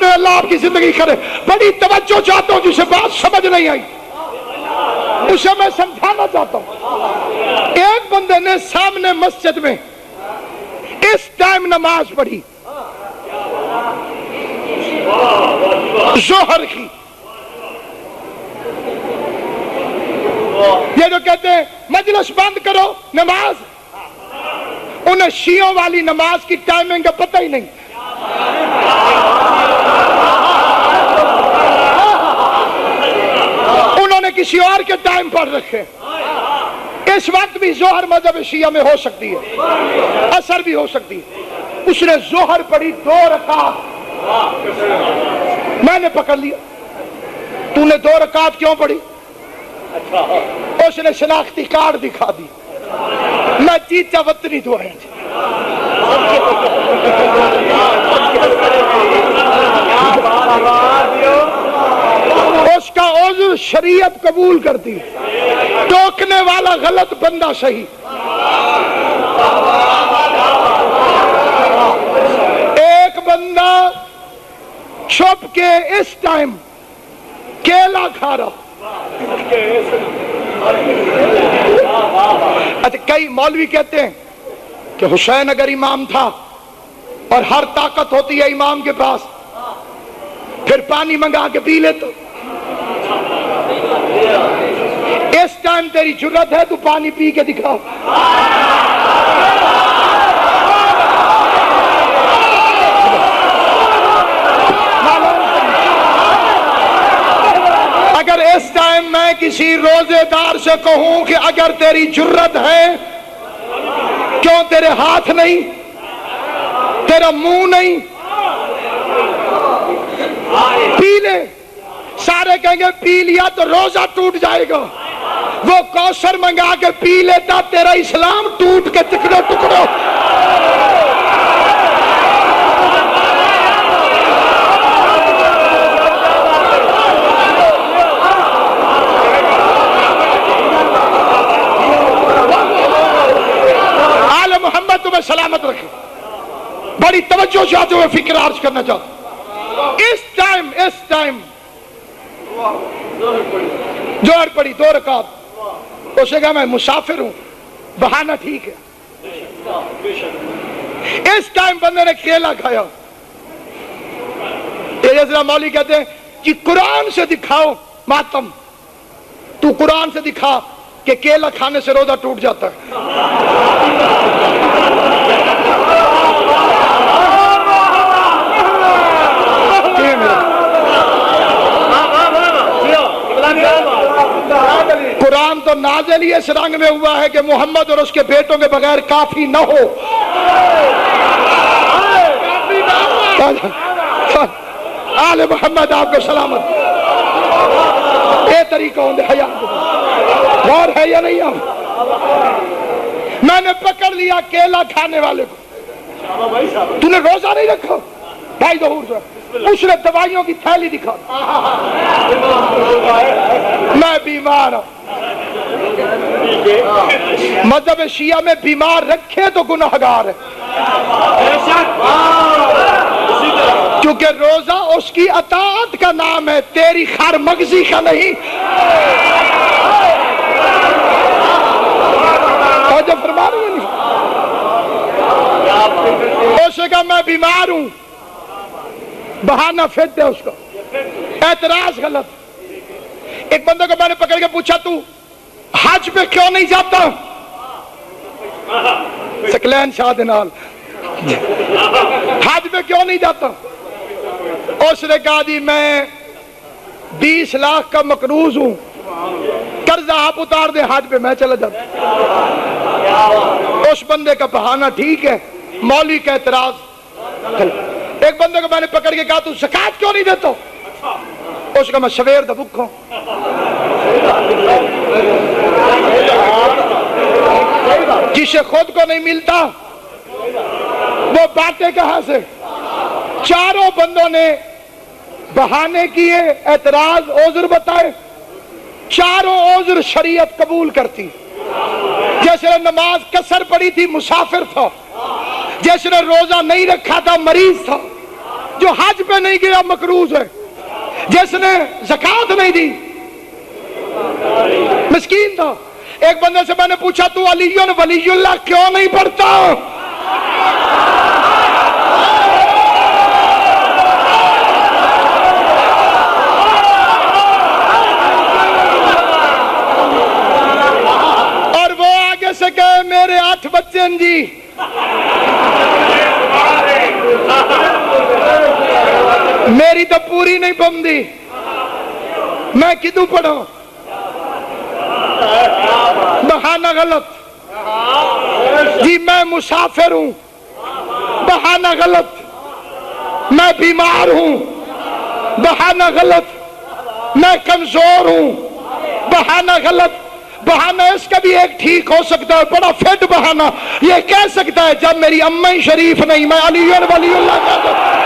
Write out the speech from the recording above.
میں اللہ آپ کی زندگی کرے. بڑی توجہ چاہتا ہوں، جسے بات سمجھ نہیں آئی اسے میں سمجھانا چاہتا ہوں. ایک بندے نے سامنے مسجد میں اس ٹائم نماز پڑھی، ظہر کی. یہ جو کہتے ہیں مجلس بند کرو نماز، انہیں شیعوں والی نماز کی ٹائمنگ کا پتہ ہی نہیں. انہوں نے کسی اور کے ٹائم پر رکھے. اس وقت بھی ظہر مذہب شیعہ میں ہو سکتی ہے، عصر بھی ہو سکتی ہے. اس نے ظہر پڑھی 2 رکعت. میں نے پکڑ لیا، تو نے 2 رکعت کیوں پڑھی؟ اس نے شناختی کارڈ دکھا دی. میں چیچا وطنی تو آیا. اس کا عذر شریعت قبول کرتی، ٹوکنے والا غلط بندہ صحیح. ایک بندہ چھپ کے اس ٹائم کیلا کھا رہا. اچھا، کئی مولوی کہتے ہیں کہ حسین اگر امام تھا اور ہر طاقت ہوتی ہے امام کے پاس، پھر پانی منگا کے پی لیتا. اس ٹائم تیری جرت ہے تو پانی پی کے دکھا. اگر اس ٹائم میں کسی روزے دار سے کہوں کہ اگر تیری جرت ہے، کیوں تیرے ہاتھ نہیں، تیرا منہ نہیں، پی لے. سارے کہیں گے پی لیا تو روزہ ٹوٹ جائے گا. وہ کوثر منگا کے پی لیتا، تیرا اسلام ٹوٹ کے ٹکڑوں ٹکڑوں. آل محمد تمہیں سلامت رکھے. بڑی توجہ چاہتے ہوئے فکر عرض کرنا چاہتا ہوں. اس ٹائم ظہر پڑھی 2 رکعت. اسے کہا میں مسافر ہوں، بہانہ ٹھیک ہے. اس ٹائم بندے نے کیلا کھایا. یہ مولوی کہتے ہیں کہ قرآن سے دکھاؤ ماتم. تو قرآن سے دکھا کہ کیلا کھانے سے روزہ ٹوٹ جاتا ہے. قرآن تو نازل ہی اس رنگ میں ہوا ہے کہ محمد اور اس کے بیٹوں کے بغیر کافی نہ ہو. آل محمد آپ کو سلامت. یہ طریقہ ہوں حیات غور ہے یا نہیں؟ میں نے پکڑ لیا کیلا کھانے والے کو. تو نے روزہ نہیں رکھا بھائی ظہور سے. اس نے دوائیوں کی تھیلی دکھا. میں بیمار ہوں. مذہب شیعہ میں بیمار رکھے تو گناہگار ہے، کیونکہ روزہ اس کی اطاعت کا نام ہے، تیری خر مغزی کا نہیں. توجہ فرما رہی ہیں؟ اس نے کہا میں بیمار ہوں، بہانہ پھینک دے اس کو. اعتراض غلط. ایک بندے کو میں نے پکڑ کے پوچھا تو حج پہ کیوں نہیں جاتا؟ سکلین شاہ دنال حج پہ کیوں نہیں جاتا؟ اس نے کہا جی میں 20 لاکھ کا مقروض ہوں، قرضہ آپ اتار دیں، حج پہ میں چلا جاتا. اس بندے کا بہانہ ٹھیک ہے، مولوی کا اعتراض. ایک بندے کو میں نے پکڑ کے کہا تو زکات کیوں نہیں دیتا؟ اس کا میں سویر دا بھوکا ہوں. جسے خود کو نہیں ملتا وہ باتیں کہاں سے؟ چاروں بندوں نے بہانے کیے، اعتراض، عذر بتائے. چاروں عذر شریعت قبول کرتی. جیسے نے نماز قصر پڑھی تھی مسافر تھا، جیسے نے روزہ نہیں رکھا تھا مریض تھا. جو حج پہ نہیں گیا مقروض ہے، جس نے زکات نہیں دی مسکین تھا۔ ایک بندے سے میں نے پوچھا تو علی ولی اللہ کیوں نہیں پڑھتا؟ اور وہ آگے سے کہے میرے 8 بچے ہیں جی، میری تو پوری نہیں بندی، میں کدوں پڑھوں؟ بہانہ غلط جی، میں مسافر ہوں، بہانہ غلط، میں بیمار ہوں، بہانہ غلط، میں کمزور ہوں، بہانہ غلط۔ بہانہ اس کا بھی ایک ٹھیک ہو سکتا ہے، بڑا فٹ بہانہ یہ کہہ سکتا ہے جب میری امّی شریف نہیں، میں علی ولی اللہ کہتا ہوں۔